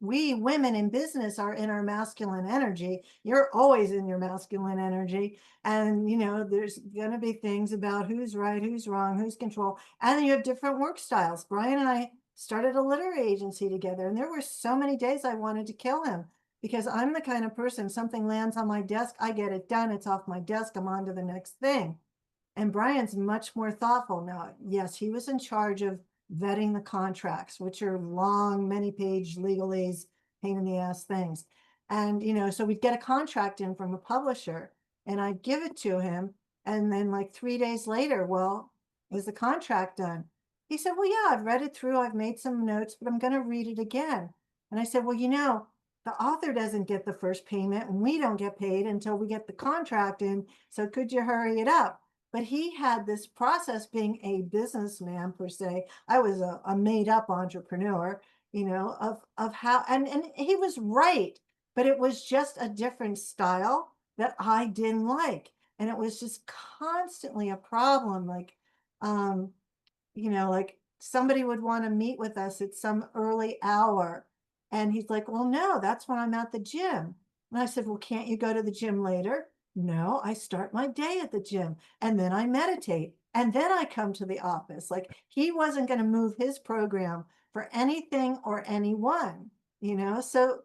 we women in business are in our masculine energy. You're always in your masculine energy. And, there's going to be things about who's right, who's wrong, who's control. And then you have different work styles. Brian and I started a literary agency together, and there were so many days I wanted to kill him because I'm the kind of person, something lands on my desk, I get it done, it's off my desk, I'm on to the next thing. And Brian's much more thoughtful now. Yes, he was in charge of vetting the contracts, which are long, many page legalese, pain in the ass things. And, so we'd get a contract in from a publisher and I'd give it to him. And then like 3 days later, well, is the contract done? He said, well, yeah, I've read it through. I've made some notes, but I'm going to read it again. And I said, well, the author doesn't get the first payment and we don't get paid until we get the contract in. So could you hurry it up? but he had this process being a businessman per se. I was a made up entrepreneur, of how, and he was right, but it was just a different style that I didn't like. And it was just constantly a problem. Um, like somebody would want to meet with us at some early hour. And he's like, well, no, that's when I'm at the gym. And I said, well, can't you go to the gym later? No, I start my day at the gym and then I meditate and then I come to the office. Like he wasn't going to move his program for anything or anyone. So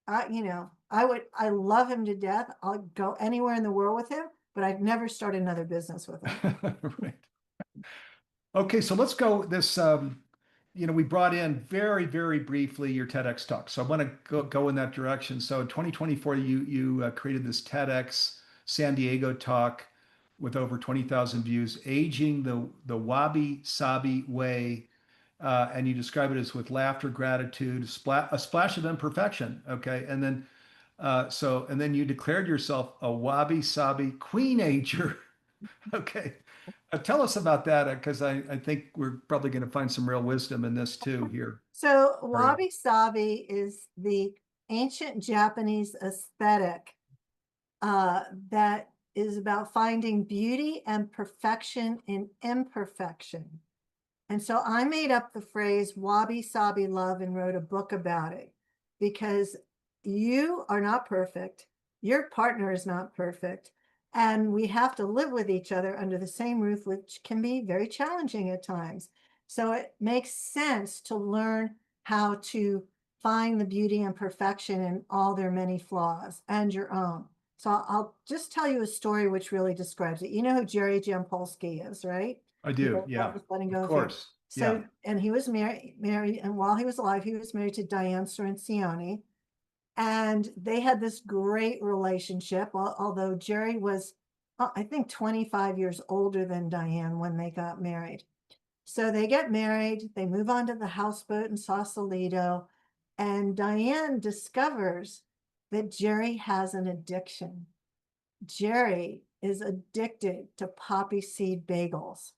I love him to death. I'll go anywhere in the world with him, but I'd never start another business with him. Right. Okay, so let's go this. We brought in very, very briefly your TEDx talk. So I want to go in that direction. So in 2024, you created this TEDx San Diego talk with over 20,000 views, aging the Wabi-Sabi way, and you describe it as with laughter, gratitude, a splash of imperfection. Okay, and then you declared yourself a Wabi-Sabi queen ager. Okay. Tell us about that because I think we're probably going to find some real wisdom in this too here. So Arielle. wabi-sabi is the ancient Japanese aesthetic that is about finding beauty and perfection in imperfection. And so I made up the phrase wabi-sabi love and wrote a book about it because you are not perfect. Your partner is not perfect. And we have to live with each other under the same roof, which can be very challenging at times. So it makes sense to learn how to find the beauty and perfection in all their many flaws and your own. So I'll just tell you a story which really describes it. You know who Jerry Jampolsky is, right? I He do. wrote Yeah. Love is Letting Of Go of Fear. course. Yeah. So, and he was married, and while he was alive, he was married to Diane Sorrentzioni, and they had this great relationship. Although Jerry was, I think, 25 years older than Diane when they got married. So they get married, they move on to the houseboat in Sausalito, and Diane discovers that Jerry has an addiction. Jerry is addicted to poppy seed bagels.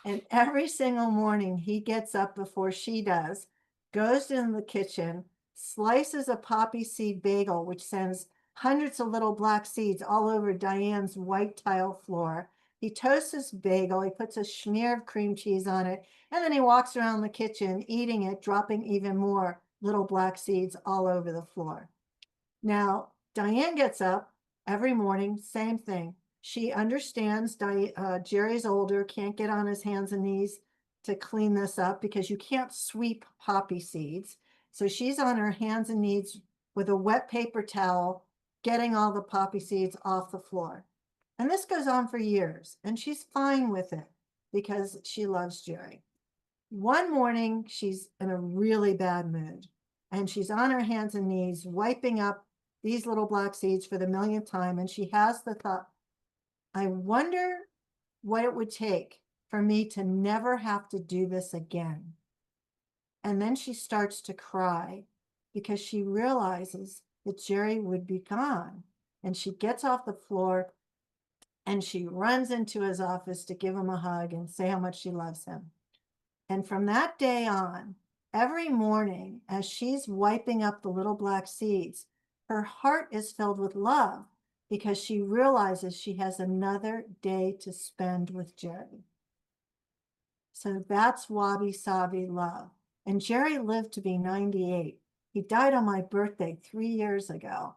And every single morning he gets up before she does, goes in the kitchen, slices a poppy seed bagel, which sends hundreds of little black seeds all over Diane's white tile floor. He toasts his bagel, he puts a smear of cream cheese on it, and then he walks around the kitchen eating it, dropping even more little black seeds all over the floor. Now, Diane gets up every morning, same thing. She understands Jerry's older, can't get on his hands and knees to clean this up because you can't sweep poppy seeds. So she's on her hands and knees with a wet paper towel, getting all the poppy seeds off the floor. And this goes on for years, and she's fine with it because she loves Jerry. One morning, she's in a really bad mood, and she's on her hands and knees, wiping up these little black seeds for the millionth time. And she has the thought, I wonder what it would take for me to never have to do this again. And then she starts to cry because she realizes that Jerry would be gone. And she gets off the floor and she runs into his office to give him a hug and say how much she loves him. And from that day on, every morning as she's wiping up the little black seeds, her heart is filled with love because she realizes she has another day to spend with Jerry. So that's wabi-sabi love. And Jerry lived to be 98. He died on my birthday 3 years ago.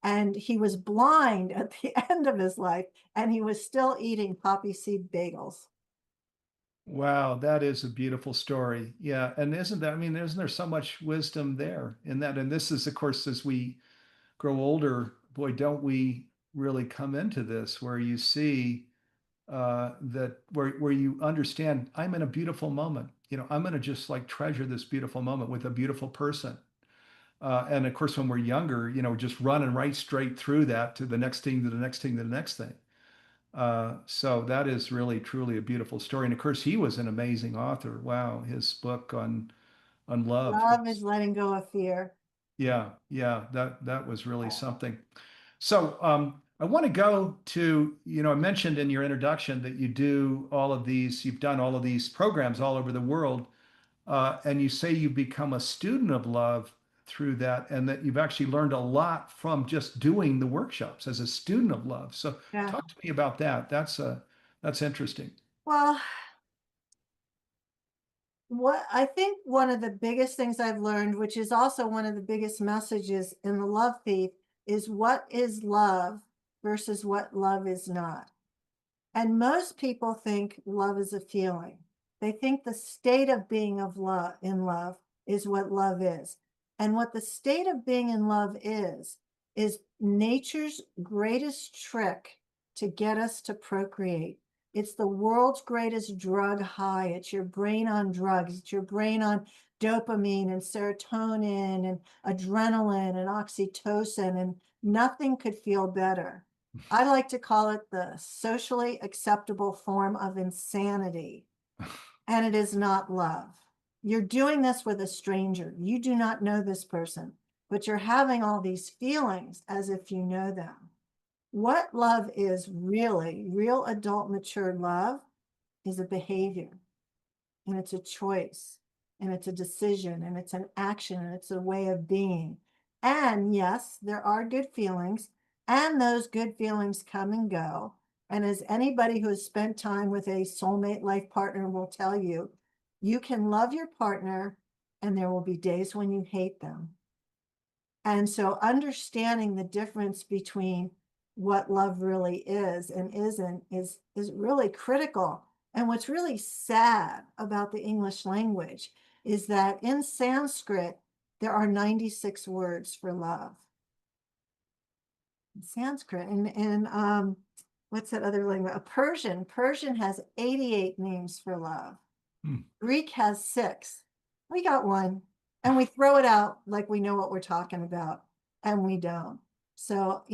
And he was blind at the end of his life, and he was still eating poppy seed bagels. Wow, that is a beautiful story. Yeah, and isn't there so much wisdom there in that? And this is, of course, as we grow older, boy, don't we really come into this where you see that where you understand I'm in a beautiful moment. I'm going to just like treasure this beautiful moment with a beautiful person. And of course, when we're younger, just running right straight through that to the next thing, to the next thing, to the next thing. So that is really truly a beautiful story. And of course, he was an amazing author. Wow, his book on love Love is was, letting go of fear. yeah, that was really something. So I want to go to, I mentioned in your introduction that you've done all of these programs all over the world, and you say you become a student of love through that, and that you've actually learned a lot from just doing the workshops as a student of love. So Yeah. talk to me about that. That's interesting. Well, what I think one of the biggest things I've learned, which is also one of the biggest messages in the Love Thief, is what is love versus what love is not. And most people think love is a feeling. They think the state of being of love in love is what love is. And what the state of being in love is nature's greatest trick to get us to procreate. It's the world's greatest drug high. It's your brain on drugs. It's your brain on dopamine and serotonin and adrenaline and oxytocin, and nothing could feel better. I like to call it the socially acceptable form of insanity, and it is not love. You're doing this with a stranger. You do not know this person, but you're having all these feelings as if you know them. What love is really, real adult mature love, is a behavior, and it's a choice, and it's a decision, and it's an action, and it's a way of being. And yes, there are good feelings, and those good feelings come and go. And as anybody who has spent time with a soulmate life partner will tell you, you can love your partner, and there will be days when you hate them. And so understanding the difference between what love really is and isn't is really critical. And what's really sad about the English language is that in Sanskrit, there are 96 words for love. In Sanskrit, and what's that other language? Persian has 88 names for love. Hmm. Greek has 6. We got 1, and we throw it out like we know what we're talking about, and we don't. So,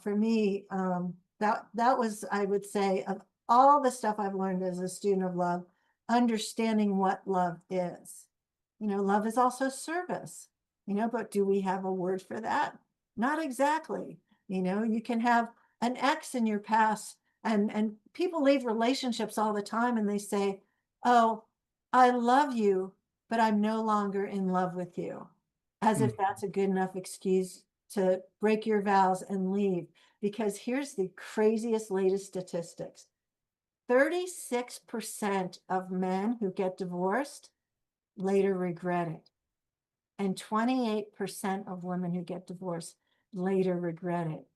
for me, that was, I would say, of all the stuff I've learned as a student of love, understanding what love is. Love is also service, but do we have a word for that? Not exactly. You can have an ex in your past, and people leave relationships all the time, and they say, "Oh, I love you, but I'm no longer in love with you," as Hmm. if that's a good enough excuse to break your vows and leave. Because here's the craziest latest statistics: 36% of men who get divorced later regret it, and 28% of women who get divorced later regret it.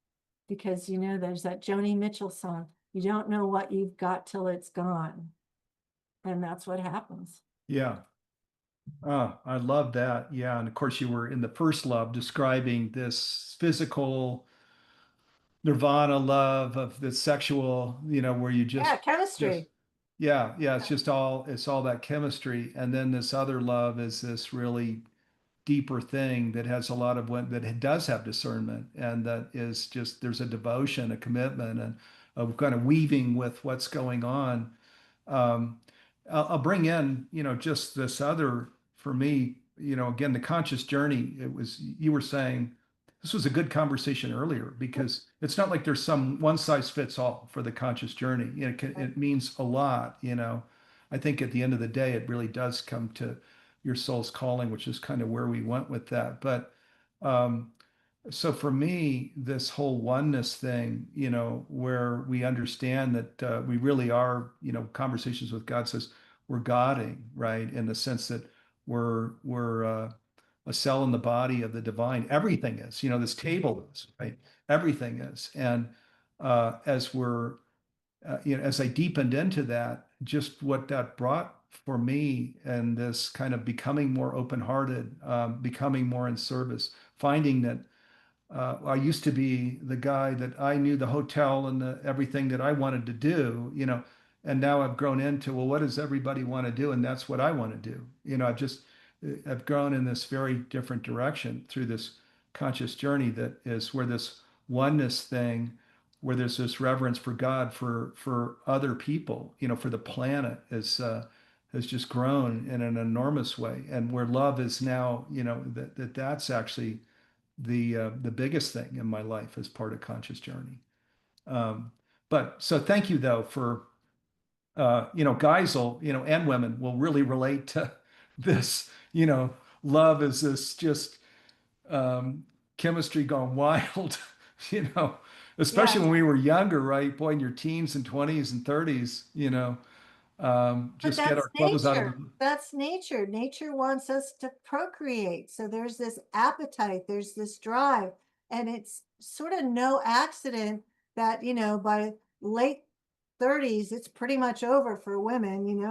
Because there's that Joni Mitchell song, you don't know what you've got till it's gone. And that's what happens. Yeah. I love that. Yeah. And of course, you were in the first love describing this physical nirvana love of the sexual, where you Yeah, just, chemistry. yeah, it's all that chemistry. And then this other love is this really deeper thing that has a lot of that does have discernment, and that is just, there's a devotion, a commitment, and of kind of weaving with what's going on. um, I'll bring in, just this other, for me, again, the conscious journey. It was, you were saying this was a good conversation earlier, because it's not like there's some one size fits all for the conscious journey. It means a lot. I think at the end of the day, it really does come to your soul's calling, which is kind of where we went with that. But um, so for me, this whole oneness thing, where we understand that we really are, conversations with God says we're Godding, right? In the sense that we're a cell in the body of the divine. Everything is, this table is, right? Everything is. And as I deepened into that, just what that brought for me, and this kind of becoming more open-hearted, becoming more in service, finding that I used to be the guy that I knew the hotel and everything that I wanted to do, and now I've grown into, well, what does everybody want to do? And that's what I want to do. I've grown in this very different direction through this conscious journey, that is where this oneness thing, where there's this reverence for God, for other people, for the planet, has just grown in an enormous way. And where love is now, that's actually the biggest thing in my life as part of conscious journey. Um, but so thank you though for guys will, and women will really relate to this, love is this just um, chemistry gone wild, you know, especially Yes, when we were younger, right? Boy, in your teens and 20s and 30s, but just get that's our clothes out of nature. the, That's nature. Nature wants us to procreate. So there's this appetite, there's this drive, and it's sort of no accident that, by late 30s, it's pretty much over for women,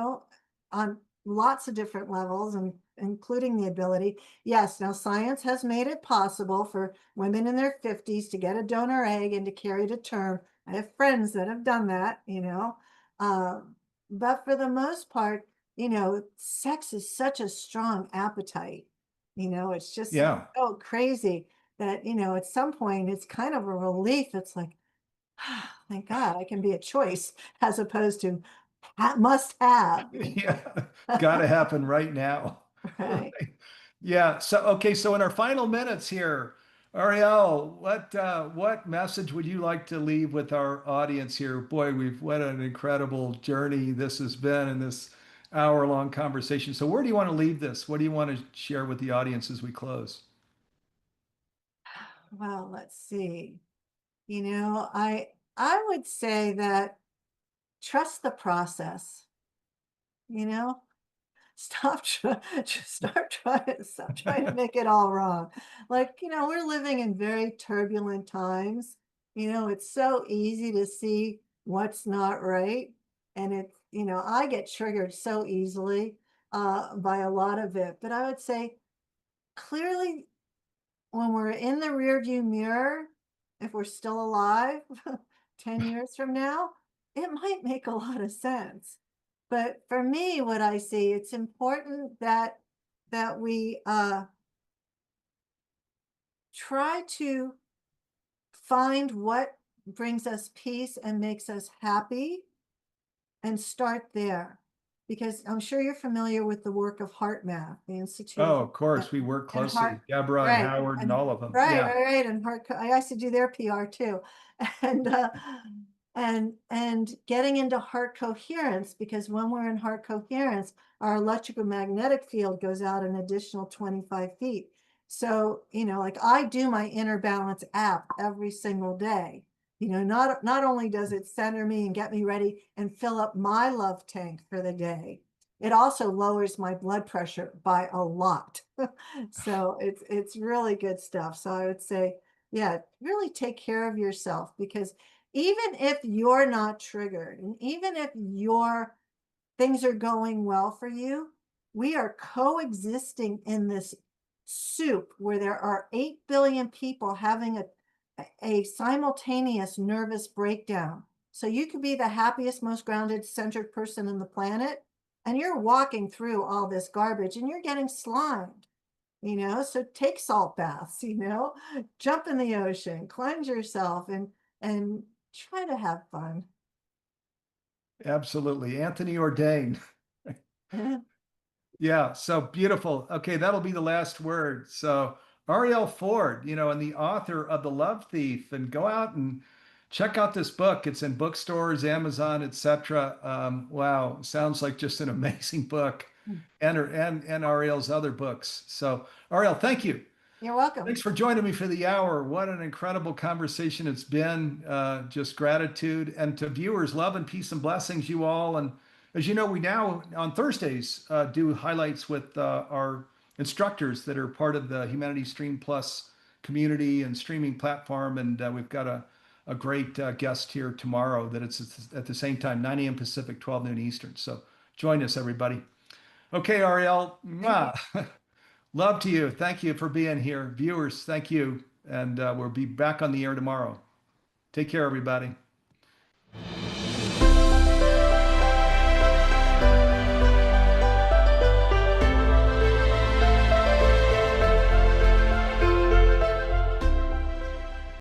on lots of different levels and including the ability. Yes, now science has made it possible for women in their 50s to get a donor egg and to carry to term. I have friends that have done that, Um, but for the most part, sex is such a strong appetite. It's just yeah. so crazy that, at some point it's kind of a relief. It's like, thank God I can be a choice as opposed to must have. Yeah, got to happen right now. Right. Right. Yeah. So, okay. So, in our final minutes here, Arielle, what message would you like to leave with our audience here? Boy, what an incredible journey this has been in this hour-long conversation. So, where do you want to leave this? What do you want to share with the audience as we close? Well, let's see. I would say that trust the process, you know, just stop trying to make it all wrong. Like, we're living in very turbulent times. It's so easy to see what's not right. And I get triggered so easily by a lot of it. But I would say clearly when we're in the rear view mirror, if we're still alive 10 years from now, it might make a lot of sense. But for me, what I see, it's important that we try to find what brings us peace and makes us happy and start there. Because I'm sure you're familiar with the work of Heart Math, the Institute of Oh, of course, we work and Heart, closely, Deborah and right, Howard and and all of them. right, Yeah. right, right, and I used to do their PR too, and and getting into heart coherence because when we're in heart coherence, our electrical magnetic field goes out an additional 25 feet. So like I do my inner balance app every single day. Not only does it center me and get me ready and fill up my love tank for the day, it also lowers my blood pressure by a lot. So it's really good stuff. So I would say, yeah, really take care of yourself because even if you're not triggered and even if your things are going well for you, we are coexisting in this soup where there are 8 billion people having a simultaneous nervous breakdown. So you could be the happiest, most grounded, centered person in the planet, and you're walking through all this garbage and you're getting slimed. So take salt baths, jump in the ocean, cleanse yourself and try to have fun. Absolutely. Anthony Ordain. Yeah, so beautiful. Okay, that'll be the last word. So Arielle Ford, and the author of The Love Thief, and go out and check out this book. It's in bookstores, Amazon, etc. Wow, sounds like just an amazing book, and Arielle's other books. So Arielle, thank you. You're welcome. Thanks for joining me for the hour. What an incredible conversation it's been. Just gratitude. And to viewers, love and peace and blessings, you all. And as you know, we now on Thursdays do highlights with our instructors that are part of the Humanity Stream Plus community and streaming platform. And we've got a great guest here tomorrow that it's at the same time, 9 a.m. Pacific, 12 noon Eastern. So join us, everybody. Okay, Arielle. Thank you. Mwah. Love to you. Thank you for being here. Viewers, thank you. And we'll be back on the air tomorrow. Take care, everybody.